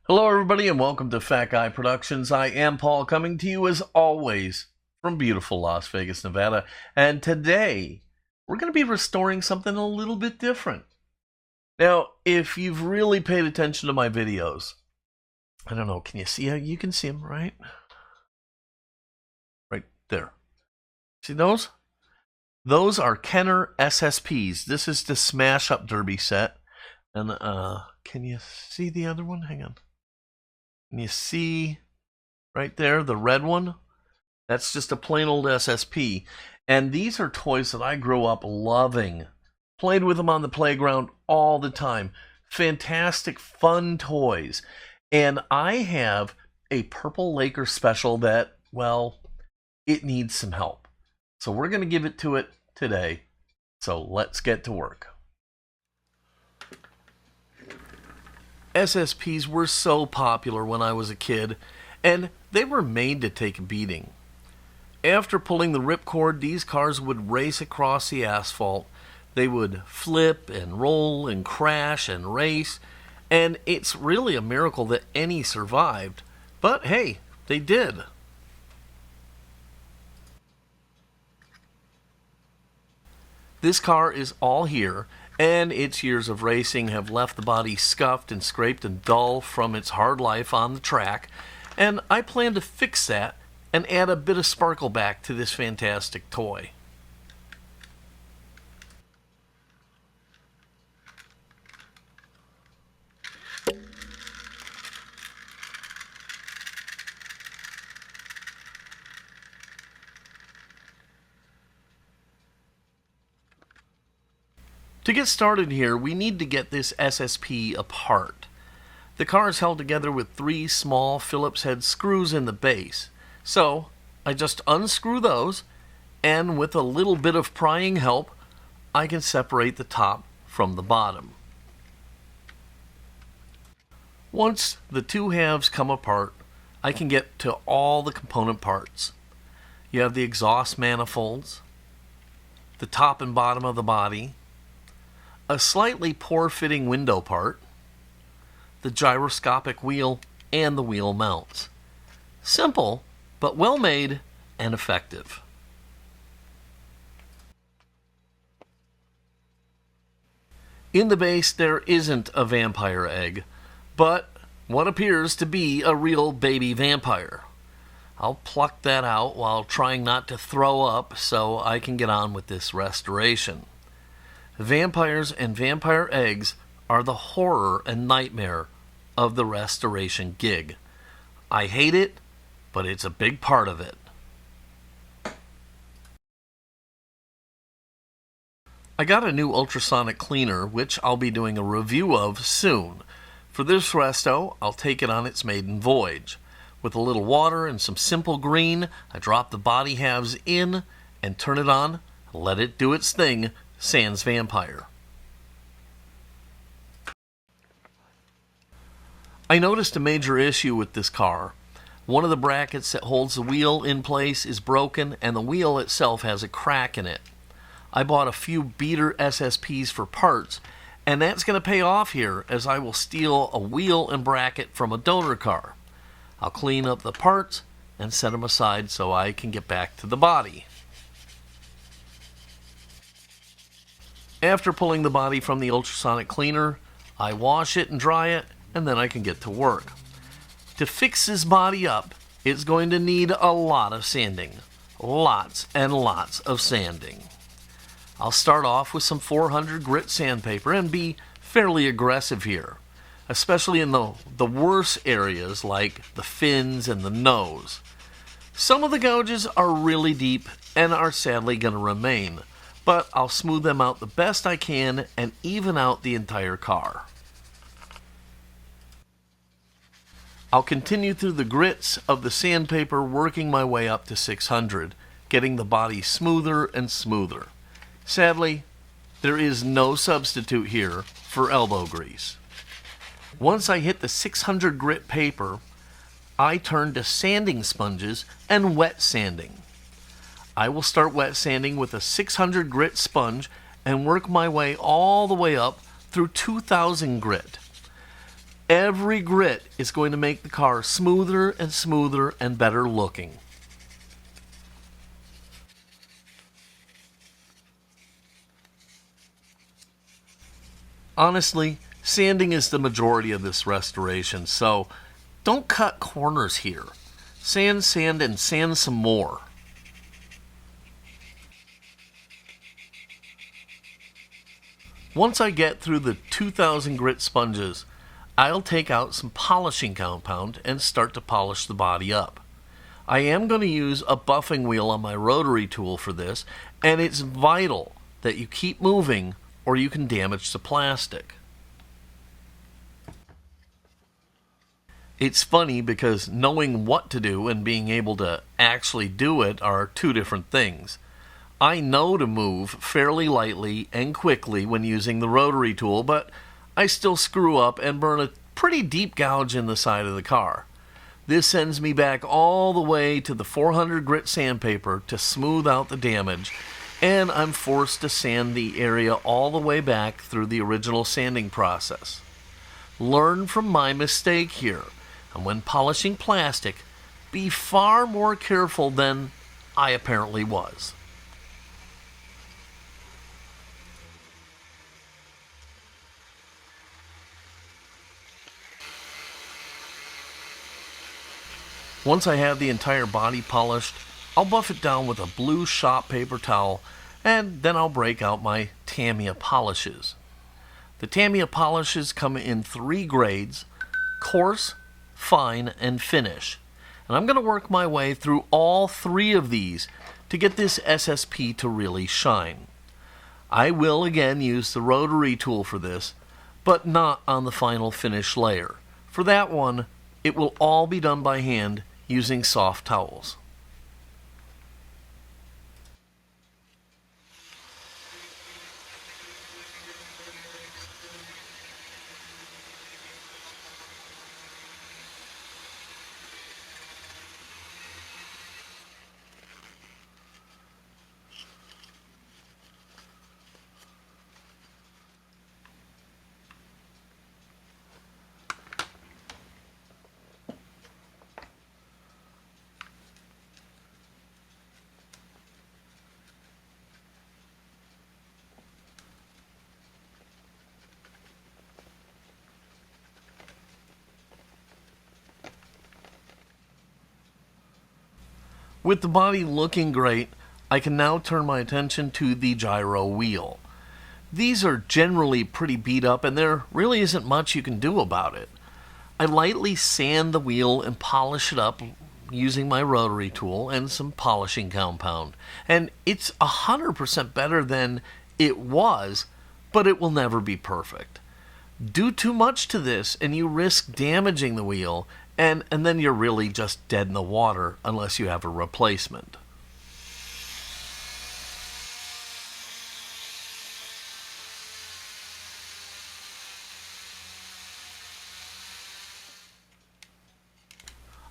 Hello, everybody, and welcome to Fat Guy Productions. I am Paul, coming to you as always from beautiful Las Vegas, Nevada. And today, we're going to be restoring something a little bit different. Now, if you've really paid attention to my videos, I don't know, can you see how you can see them, right? Right there. See those? Those are Kenner SSPs. This is the Smash Up Derby set. And can you see the other one? Hang on. Can you see right there, the red one? That's just a plain old SSP. And these are toys that I grew up loving. Played with them on the playground all the time. Fantastic, fun toys. And I have a purple Laker Special that, well, it needs some help. So we're going to give it to it today. So let's get to work. SSPs were so popular when I was a kid, and they were made to take a beating. After pulling the ripcord, these cars would race across the asphalt. They would flip and roll and crash and race, and it's really a miracle that any survived. But hey, they did. This car is all here, and its years of racing have left the body scuffed and scraped and dull from its hard life on the track, and I plan to fix that and add a bit of sparkle back to this fantastic toy. To get started here, we need to get this SSP apart. The car is held together with 3 small Phillips head screws in the base. So, I just unscrew those, and with a little bit of prying help, I can separate the top from the bottom. Once the 2 halves come apart, I can get to all the component parts. You have the exhaust manifolds, the top and bottom of the body, a slightly poor-fitting window part, the gyroscopic wheel, and the wheel mounts. Simple, but well made and effective. In the base, there isn't a vampire egg, but what appears to be a real baby vampire. I'll pluck that out while trying not to throw up so I can get on with this restoration. Vampires and vampire eggs are the horror and nightmare of the restoration gig. I hate it, but it's a big part of it. I got a new ultrasonic cleaner, which I'll be doing a review of soon. For this resto, I'll take it on its maiden voyage. With a little water and some simple green, I drop the body halves in and turn it on, let it do its thing, sans vampire. I noticed a major issue with this car. One of the brackets that holds the wheel in place is broken, and the wheel itself has a crack in it. I bought a few beater SSPs for parts, and that's going to pay off here as I will steal a wheel and bracket from a donor car. I'll clean up the parts and set them aside so I can get back to the body. After pulling the body from the ultrasonic cleaner, I wash it and dry it, and then I can get to work. To fix this body up, it's going to need a lot of sanding. Lots and lots of sanding. I'll start off with some 400 grit sandpaper and be fairly aggressive here, especially in the worse areas like the fins and the nose. Some of the gouges are really deep and are sadly going to remain, but I'll smooth them out the best I can and even out the entire car. I'll continue through the grits of the sandpaper, working my way up to 600, getting the body smoother and smoother. Sadly, there is no substitute here for elbow grease. Once I hit the 600 grit paper, I turn to sanding sponges and wet sanding. I will start wet sanding with a 600 grit sponge and work my way all the way up through 2000 grit. Every grit is going to make the car smoother and smoother and better looking. Honestly, sanding is the majority of this restoration, so don't cut corners here. Sand, sand, and sand some more. Once I get through the 2000 grit sponges, I'll take out some polishing compound and start to polish the body up. I am going to use a buffing wheel on my rotary tool for this, and it's vital that you keep moving or you can damage the plastic. It's funny because knowing what to do and being able to actually do it are two different things. I know to move fairly lightly and quickly when using the rotary tool, but I still screw up and burn a pretty deep gouge in the side of the car. This sends me back all the way to the 400 grit sandpaper to smooth out the damage, and I'm forced to sand the area all the way back through the original sanding process. Learn from my mistake here, and when polishing plastic, be far more careful than I apparently was. Once I have the entire body polished, I'll buff it down with a blue shop paper towel, and then I'll break out my Tamiya Polishes. The Tamiya Polishes come in 3 grades: coarse, fine, and finish. And I'm going to work my way through all 3 of these to get this SSP to really shine. I will again use the rotary tool for this, but not on the final finish layer. For that one, it will all be done by hand using soft towels. With the body looking great, I can now turn my attention to the Gyro Wheel. These are generally pretty beat up and there really isn't much you can do about it. I lightly sand the wheel and polish it up using my rotary tool and some polishing compound. And it's 100% better than it was, but it will never be perfect. Do too much to this and you risk damaging the wheel, and then you're really just dead in the water unless you have a replacement.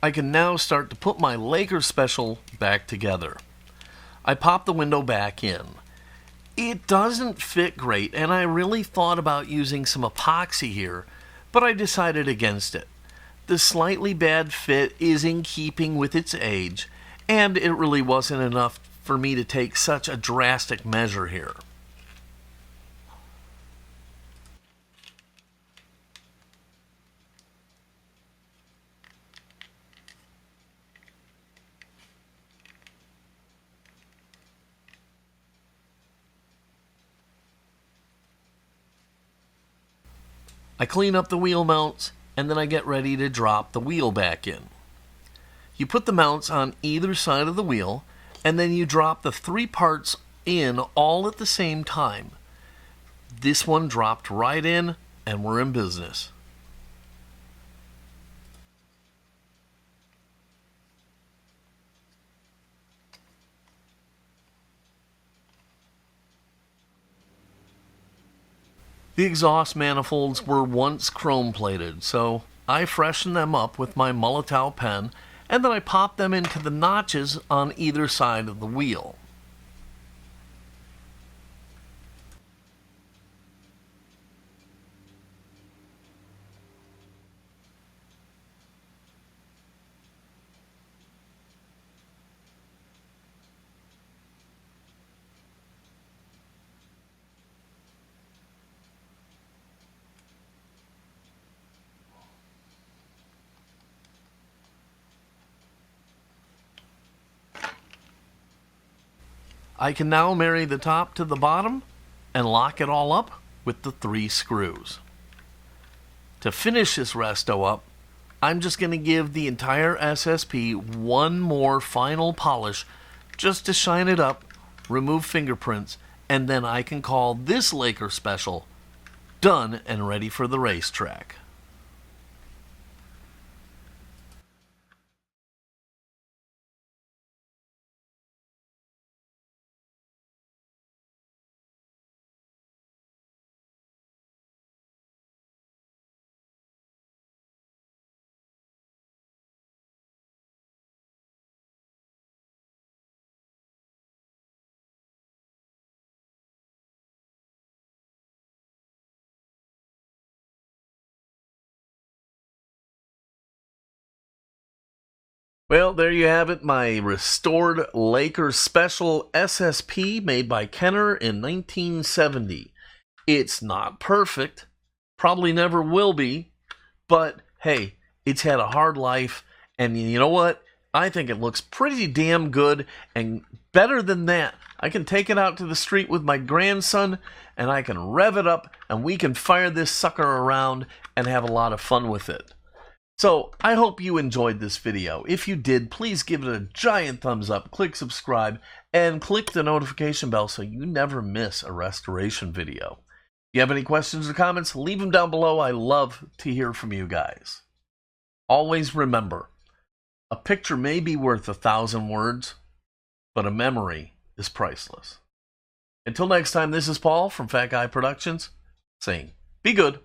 I can now start to put my Laker Special back together. I pop the window back in. It doesn't fit great, and I really thought about using some epoxy here, but I decided against it. The slightly bad fit is in keeping with its age, and it really wasn't enough for me to take such a drastic measure here. I clean up the wheel mounts, and then I get ready to drop the wheel back in. You put the mounts on either side of the wheel, and then you drop the 3 parts in all at the same time. This one dropped right in, and we're in business. The exhaust manifolds were once chrome plated, so I freshened them up with my Molotow pen, and then I popped them into the notches on either side of the wheel. I can now marry the top to the bottom and lock it all up with the 3 screws. To finish this resto up, I'm just going to give the entire SSP one more final polish just to shine it up, remove fingerprints, and then I can call this Laker Special done and ready for the racetrack. Well, there you have it, my restored Laker Special SSP made by Kenner in 1970. It's not perfect, probably never will be, but hey, it's had a hard life, and you know what? I think it looks pretty damn good, and better than that, I can take it out to the street with my grandson, and I can rev it up, and we can fire this sucker around and have a lot of fun with it. So, I hope you enjoyed this video. If you did, please give it a giant thumbs up, click subscribe, and click the notification bell so you never miss a restoration video. If you have any questions or comments, leave them down below. I love to hear from you guys. Always remember, a picture may be worth 1,000 words, but a memory is priceless. Until next time, this is Paul from Fat Guy Productions saying, be good.